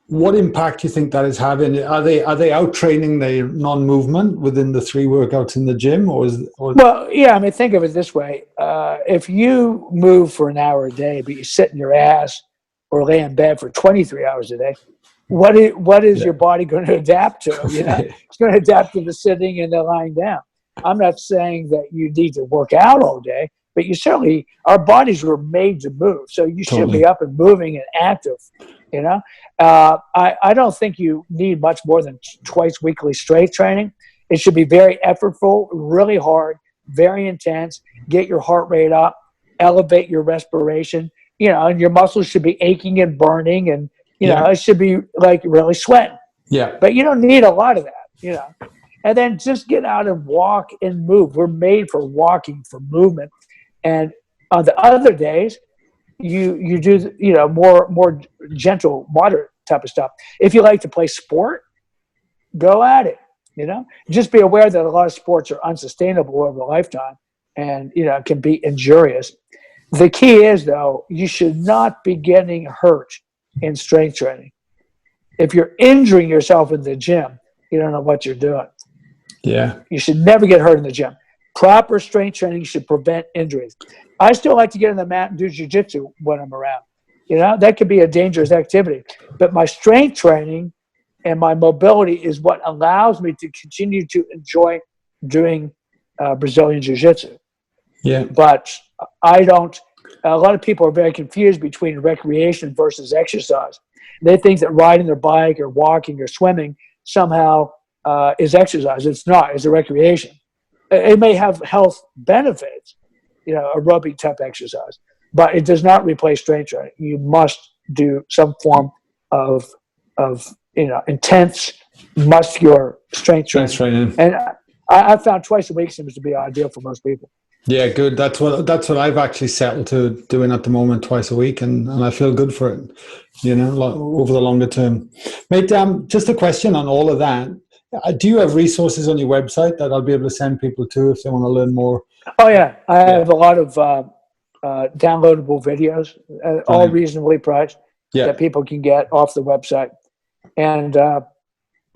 what impact do you think that is having? Are they out training their non-movement within the 3 workouts in the gym, Well, yeah. I mean, think of it this way: if you move for an hour a day, but you sit in your ass or lay in bed for 23 hours a day, what is your body going to adapt to? It's going to adapt to the sitting and the lying down. I'm not saying that you need to work out all day, but our bodies were made to move, so you should be up and moving and active. I don't think you need much more than twice weekly strength training. It should be very effortful, really hard, very intense. Get your heart rate up, elevate your respiration. And your muscles should be aching and burning, and it should be like really sweating. Yeah. But you don't need a lot of that. And then just get out and walk and move. We're made for walking, for movement. And on the other days, you do more gentle, moderate type of stuff. If you like to play sport, go at it. Just be aware that a lot of sports are unsustainable over a lifetime, and can be injurious. The key is, though, you should not be getting hurt in strength training. If you're injuring yourself in the gym, you don't know what you're doing. Yeah. You should never get hurt in the gym. Proper strength training should prevent injuries. I still like to get on the mat and do jujitsu when I'm around. That could be a dangerous activity. But my strength training and my mobility is what allows me to continue to enjoy doing Brazilian Jiu-Jitsu. Yeah. But a lot of people are very confused between recreation versus exercise. They think that riding their bike or walking or swimming somehow is exercise. It's not. It's a recreation. It may have health benefits, aerobic type exercise, but it does not replace strength training. You must do some form of intense muscular strength training. And I found twice a week seems to be ideal for most people. Yeah, good. That's what I've actually settled to doing at the moment, twice a week, and I feel good for it, over the longer term. Mate, just a question on all of that. Do you have resources on your website that I'll be able to send people to if they want to learn more? Oh, yeah. I have a lot of downloadable videos, all reasonably priced, that people can get off the website. And,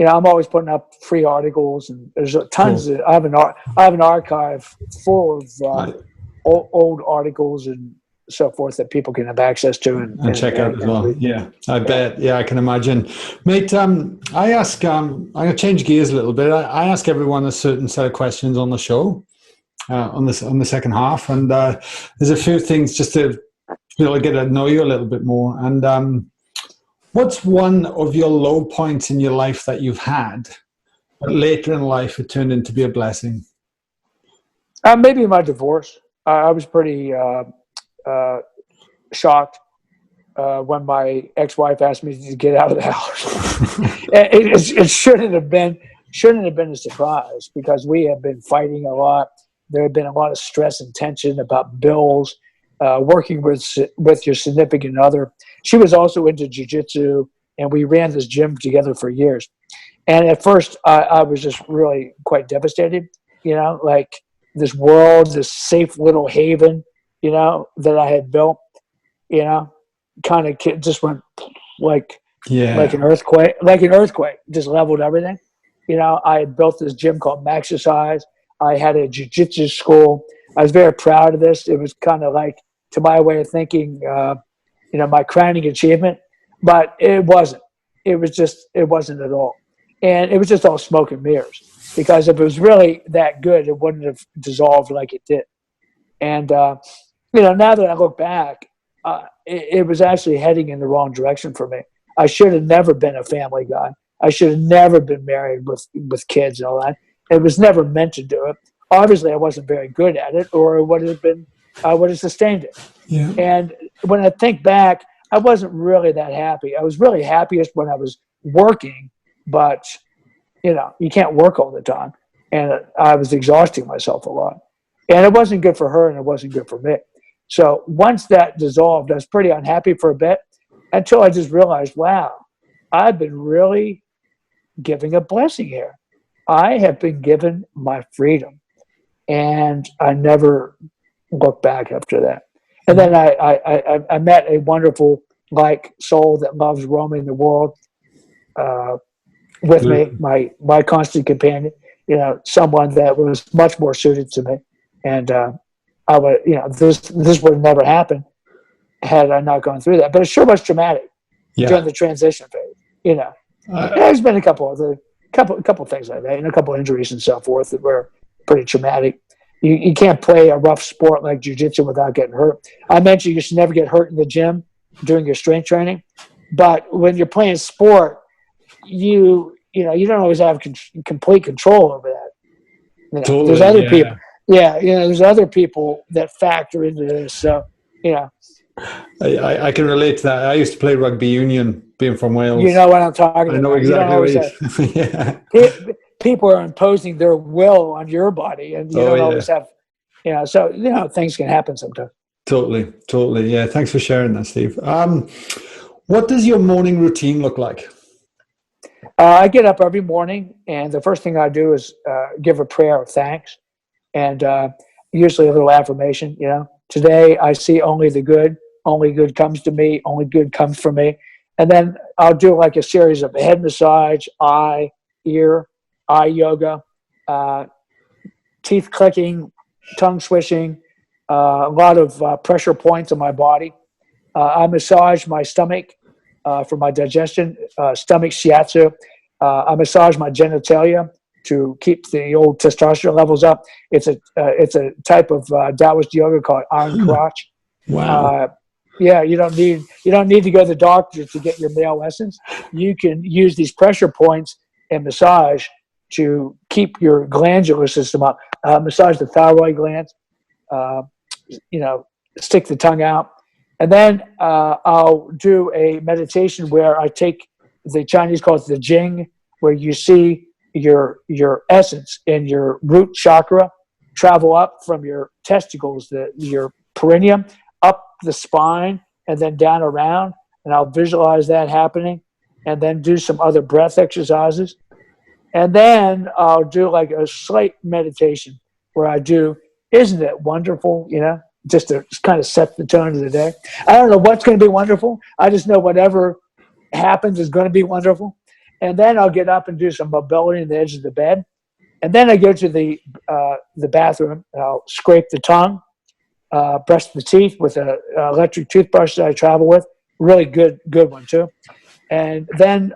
I'm always putting up free articles, and there's tons of, I have an archive full of old articles and so forth that people can have access to and check out as well. Yeah, I bet. Yeah, I can imagine. Mate, I'm going to change gears a little bit. I ask everyone a certain set of questions on the show, on the second half, and there's a few things just to get to know you a little bit more. And What's one of your low points in your life that you've had, but later in life it turned into be a blessing? Maybe my divorce. I was pretty shocked when my ex-wife asked me to get out of the house. It shouldn't have been a surprise because we have been fighting a lot. There had been a lot of stress and tension about bills, working with your significant other. She was also into jiu-jitsu, and we ran this gym together for years. And at first, I was just really quite devastated, like this world, this safe little haven, that I had built, kind of just went like an earthquake, just leveled everything. I had built this gym called Maxercise. I had a jiu-jitsu school. I was very proud of this. It was kind of like, to my way of thinking, my crowning achievement, but it wasn't. It wasn't at all. And it was just all smoke and mirrors, because if it was really that good, it wouldn't have dissolved like it did. And, now that I look back, it was actually heading in the wrong direction for me. I should have never been a family guy. I should have never been married with kids and all that. It was never meant to do it. Obviously, I wasn't very good at it, or I would have sustained it. Yeah. And when I think back, I wasn't really that happy. I was really happiest when I was working, but you can't work all the time. And I was exhausting myself a lot. And it wasn't good for her, and it wasn't good for me. So once that dissolved, I was pretty unhappy for a bit, until I just realized, wow, I've been really giving a blessing here. I have been given my freedom, and I never looked back after that. And then I met a wonderful soul that loves roaming the world with me, my constant companion, someone that was much more suited to me. And I would, this would have never happened had I not gone through that. But it sure was traumatic during the transition phase. There's been a couple things like that, and a couple injuries and so forth that were pretty traumatic. You can't play a rough sport like jiu-jitsu without getting hurt. I mentioned you should never get hurt in the gym during your strength training, but when you're playing sport, you don't always have complete control over that. Totally, there's other people. Yeah, there's other people that factor into this. So, I can relate to that. I used to play rugby union, being from Wales. You know what I'm talking about. I know exactly what yeah. People are imposing their will on your body, and you don't always have, so, things can happen sometimes. Totally. Yeah. Thanks for sharing that, Steve. What does your morning routine look like? I get up every morning, and the first thing I do is give a prayer of thanks, and usually a little affirmation. Today I see only the good. Only good comes to me. Only good comes from me. And then I'll do like a series of head massage, eye yoga, teeth clicking, tongue swishing, a lot of pressure points on my body. I massage my stomach for my digestion, stomach shiatsu. I massage my genitalia to keep the old testosterone levels up. It's a type of Taoist yoga called iron crotch. Wow. You don't need to go to the doctor to get your male essence. You can use these pressure points and massage to keep your glandular system up. Massage the thyroid glands. Stick the tongue out, and then I'll do a meditation where I take, the Chinese call it the Jing, where you see your essence in your root chakra travel up from your testicles, your perineum, up the spine, and then down around. And I'll visualize that happening, and then do some other breath exercises. And then I'll do like a slight meditation where I do, isn't it wonderful, just to kind of set the tone of the day. I don't know what's going to be wonderful. I just know whatever happens is going to be wonderful. And then I'll get up and do some mobility on the edge of the bed. And then I go to the bathroom, and I'll scrape the tongue, brush the teeth with an electric toothbrush that I travel with. Really good one too. And then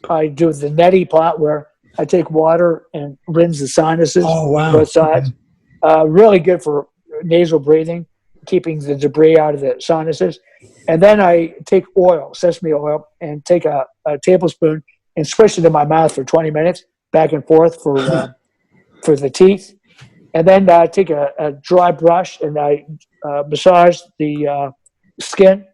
I do the neti pot, where I take water and rinse the sinuses, both sides. Really good for nasal breathing, keeping the debris out of the sinuses. And then I take oil, sesame oil, and take a tablespoon and swish it in my mouth for 20 minutes, back and forth for the teeth. And then I take a dry brush and I massage the skin.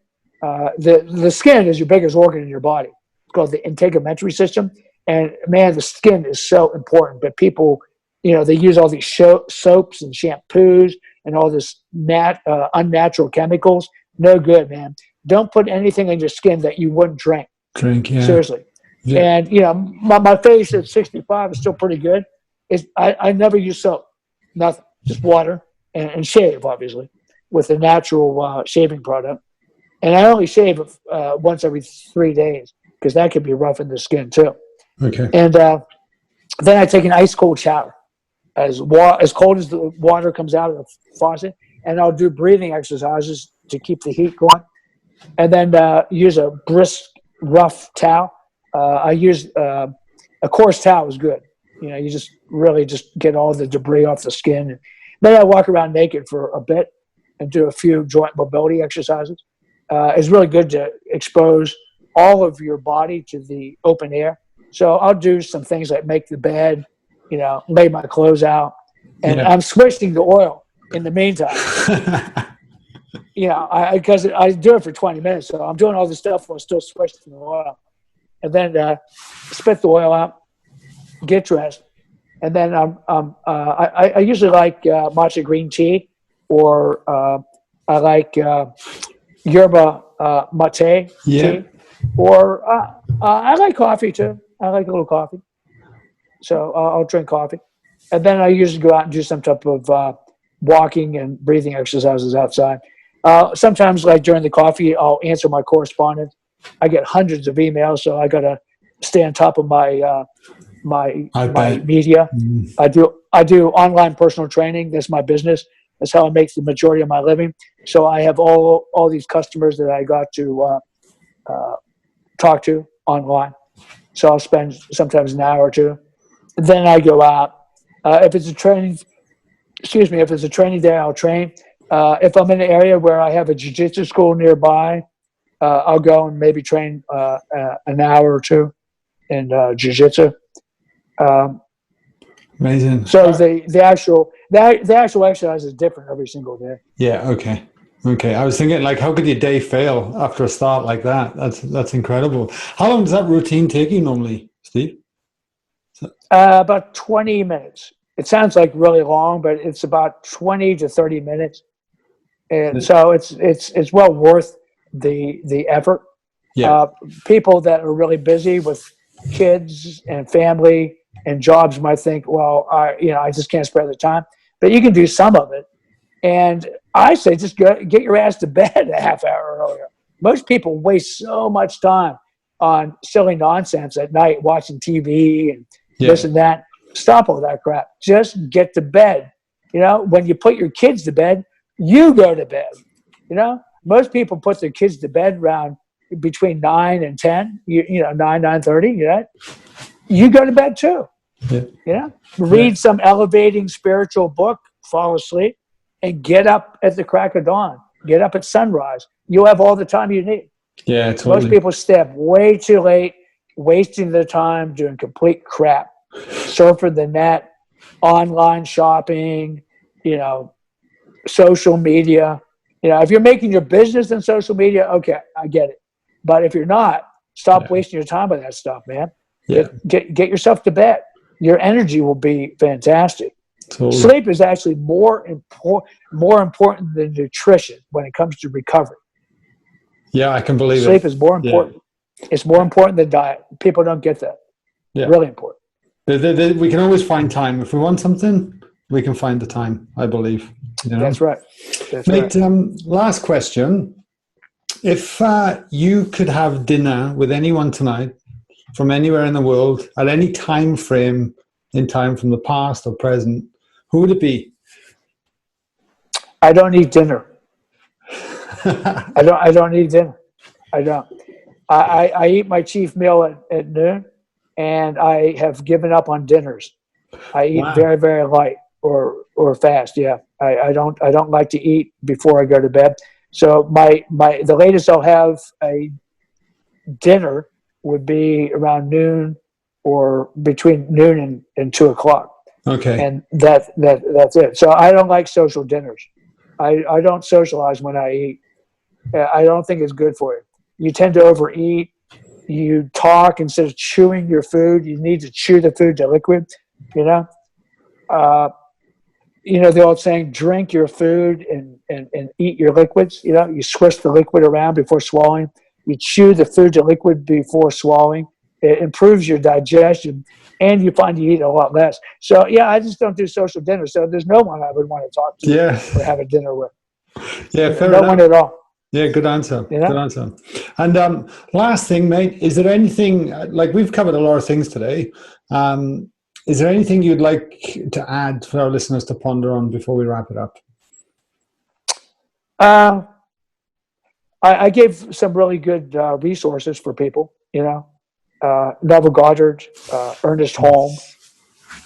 The skin is your biggest organ in your body. It's called the integumentary system. And man, the skin is so important. But people, they use all these soaps and shampoos and all this unnatural chemicals. No good, man. Don't put anything in your skin that you wouldn't drink. Yeah. Seriously. Yeah. And, my face at 65 is still pretty good. I never use soap. Nothing. Just water and shave, obviously, with a natural shaving product. And I only shave once every 3 days because that could be rough in the skin, too. Okay. And then I take an ice cold shower. As cold as the water comes out of the faucet, and I'll do breathing exercises to keep the heat going, and then use a brisk, rough towel. I use a coarse towel is good. You just really just get all the debris off the skin. And then I walk around naked for a bit and do a few joint mobility exercises. It's really good to expose all of your body to the open air. So I'll do some things like make the bed, lay my clothes out, and I'm swishing the oil in the meantime. Because I do it for 20 minutes, so I'm doing all this stuff while still swishing the oil, and then spit the oil out, get dressed, and then I usually like matcha green tea, or I like yerba mate tea, or I like coffee too. I like a little coffee. So I'll drink coffee. And then I usually go out and do some type of walking and breathing exercises outside. Sometimes, like during the coffee, I'll answer my correspondence. I get hundreds of emails, so I got to stay on top of my media. I do online personal training. That's my business. That's how I make the majority of my living. So I have all these customers that I got to talk to online. So I'll spend sometimes an hour or two. Then I go out. If it's a training day, I'll train. If I'm in an area where I have a jiu-jitsu school nearby, I'll go and maybe train an hour or two in jiu-jitsu. Amazing. So the actual exercise is different every single day. Yeah. Okay. I was thinking, like, how could your day fail after a start like that? That's incredible. How long does that routine take you normally, Steve? About 20 minutes. It sounds like really long, but it's about 20 to 30 minutes. And so it's well worth the effort. Yeah. People that are really busy with kids and family and jobs might think, well, I just can't spare the time. But you can do some of it. And I say just get your ass to bed a half hour earlier. Most people waste so much time on silly nonsense at night, watching TV and this and that. Stop all that crap. Just get to bed. When you put your kids to bed, you go to bed. Most people put their kids to bed around between 9 and 10, 9:30. You go to bed too. Read some elevating spiritual book, fall asleep, and get up at the crack of dawn. Get up at sunrise. You'll have all the time you need. Yeah, totally. Most people stay up way too late, wasting their time doing complete crap. Surfing the net, online shopping, social media. If you're making your business in social media, okay, I get it. But if you're not, stop wasting your time on that stuff, man. Yeah. Get yourself to bed. Your energy will be fantastic. Totally. Sleep is actually more important than nutrition when it comes to recovery. Yeah, I can believe Sleep is more important. Yeah. It's more important than diet. People don't get that. Yeah. Really important. We can always find time. If we want something, we can find the time, I believe. That's right. Mate, last question. If you could have dinner with anyone tonight from anywhere in the world at any time frame in time from the past or present, who would it be? I don't eat dinner. I don't eat dinner. I don't. I eat my chief meal at noon, and I have given up on dinners. I eat very, very light. or fast. Yeah, I don't like to eat before I go to bed. So the latest I'll have a dinner would be around noon or between noon and 2 o'clock. Okay. And that's it. So I don't like social dinners. I don't socialize when I eat. I don't think it's good for you. You tend to overeat. You talk instead of chewing your food. You need to chew the food to liquid. You know, the old saying, drink your food and eat your liquids. You know, you swish the liquid around before swallowing. You chew the food to liquid before swallowing. It improves your digestion, and you find you eat a lot less. So, yeah, I just don't do social dinners. So there's no one I would want to talk to or have a dinner with. Yeah, fair no enough. one at all. Yeah, good answer. You know? Good answer. And last thing, mate, is there anything, like we've covered a lot of things today, is there anything you'd like to add for our listeners to ponder on before we wrap it up? I gave some really good resources for people, Neville Goddard, Ernest Holm,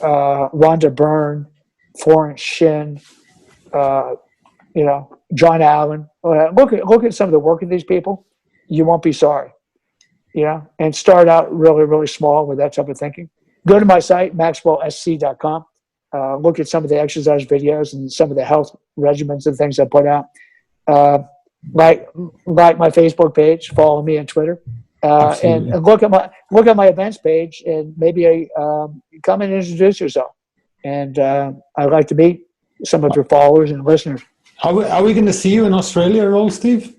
Rhonda Byrne, Florence Shin, John Allen. Look at some of the work of these people. You won't be sorry, and start out really, really small with that type of thinking. Go to my site, maxwellsc.com. Look at some of the exercise videos and some of the health regimens and things I put out. Like my Facebook page, follow me on Twitter, and look at my events page, and maybe come and introduce yourself. And I'd like to meet some of your followers and listeners. Are we going to see you in Australia at all, Steve?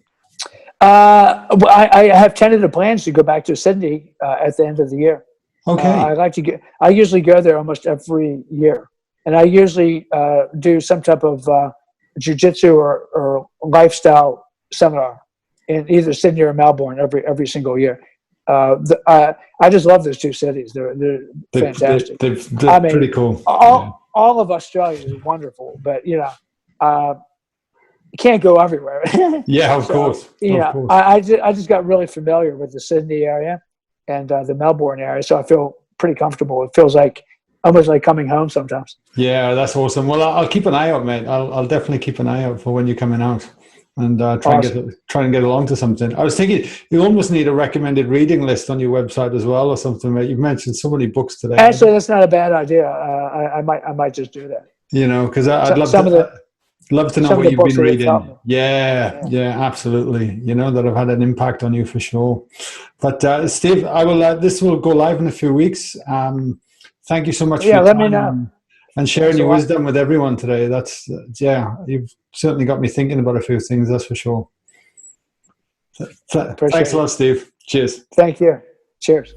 I have tentative plans to go back to Sydney at the end of the year. Okay. I usually go there almost every year, and I usually do some type of jiu-jitsu or lifestyle seminar in either Sydney or Melbourne every single year. I just love those two cities. They're fantastic. They're pretty cool. All of Australia is wonderful, but you can't go everywhere. Yeah, of course. I just got really familiar with the Sydney area and the Melbourne area, so I feel pretty comfortable. It feels like almost like coming home sometimes. Yeah, that's awesome. Well, I'll keep an eye out, mate. I'll definitely keep an eye out for when you're coming out, and try and get along to something. I was thinking you almost need a recommended reading list on your website as well, or something. Mate. You've mentioned so many books today. Actually, that's not a bad idea. I might just do that. Because I'd love to know what you've been reading. Yeah, absolutely. That have had an impact on you for sure. But Steve, I will. This will go live in a few weeks. Thank you so much for your let time me know. and sharing your wisdom with everyone today. You've certainly got me thinking about a few things, that's for sure. Thanks a lot, Steve. Cheers. Thank you. Cheers.